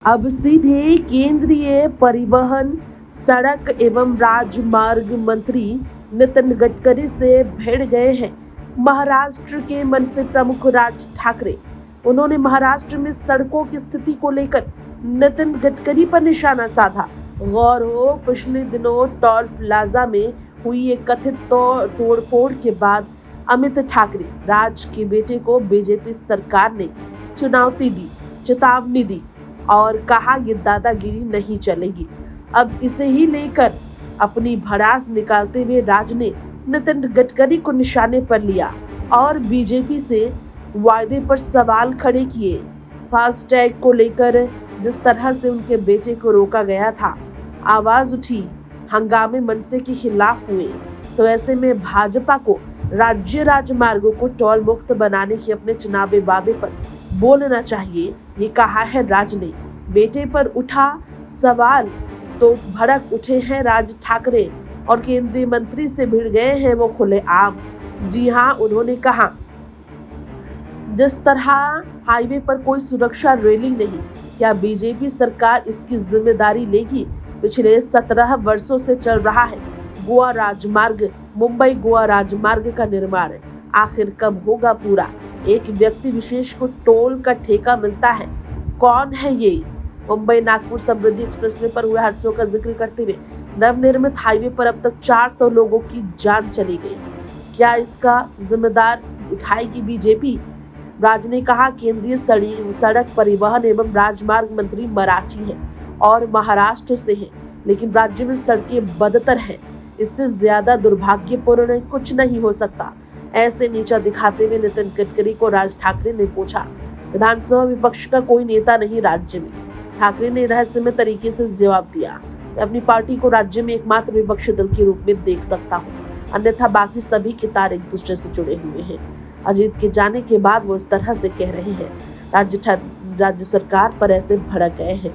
अब सीधे केंद्रीय परिवहन, सड़क एवं राजमार्ग मंत्री नितिन गडकरी से भिड़ गए हैं महाराष्ट्र के मनसे प्रमुख राज ठाकरे। उन्होंने महाराष्ट्र में सड़कों की स्थिति को लेकर नितिन गडकरी पर निशाना साधा। गौर हो, पिछले दिनों टोल प्लाजा में हुई एक कथित तोड़फोड़ के बाद अमित ठाकरे राज के बेटे को बीजेपी सरकार ने चेतावनी दी और कहा ये दादागिरी नहीं चलेगी। अब इसे ही लेकर अपनी भड़ास निकालते हुए राज ने नितिन गडकरी को निशाने पर लिया और बीजेपी से वायदे पर सवाल खड़े किए। फास्टैग को लेकर जिस तरह से उनके बेटे को रोका गया था, आवाज उठी, हंगामे मनसे के खिलाफ हुए, तो ऐसे में भाजपा को राज्य राजमार्गों को टोल मुक्त बनाने के अपने चुनावी वादे पर बोलना चाहिए, ये कहा है राज ने। बेटे पर उठा सवाल तो भड़क उठे हैं राज ठाकरे और केंद्रीय मंत्री से भिड़ गए हैं वो खुलेआम। जी हाँ, उन्होंने कहा जिस तरह हाईवे पर कोई सुरक्षा रेलिंग नहीं, क्या बीजेपी सरकार इसकी जिम्मेदारी लेगी? पिछले 17 वर्षों से चल रहा है गोवा राजमार्ग, मुंबई गोवा राजमार्ग का निर्माण, आखिर कब होगा पूरा? एक व्यक्ति विशेष को टोल का ठेका मिलता है, कौन है ये? मुंबई नागपुर समृद्धि एक्सप्रेसवे पर हुए हादसों का जिक्र करते हुए नवनिर्मित हाईवे पर अब तक 400 लोगों की जान चली गई, क्या इसका जिम्मेदार उठाएगी बीजेपी? राज ने कहा केंद्रीय सड़क परिवहन एवं राजमार्ग मंत्री मराठी है और महाराष्ट्र से है, लेकिन राज्य में सड़कें बदतर हैं, इससे ज्यादा दुर्भाग्यपूर्ण कुछ नहीं हो सकता। ऐसे नीचा दिखाते हुए नितिन गडकरी को राज ठाकरे ने पूछा। विधानसभा विपक्ष का कोई नेता नहीं राज्य में, ठाकरे ने रहस्यमय तरीके से जवाब दिया। मैं अपनी पार्टी को राज्य में एकमात्र विपक्षी दल के रूप में देख सकता हूँ, अन्यथा बाकी सभी के तार एक दूसरे से जुड़े हुए हैं। अजीत के जाने के बाद वो इस तरह से कह रहे हैं, राज्य सरकार पर ऐसे भड़क गए हैं।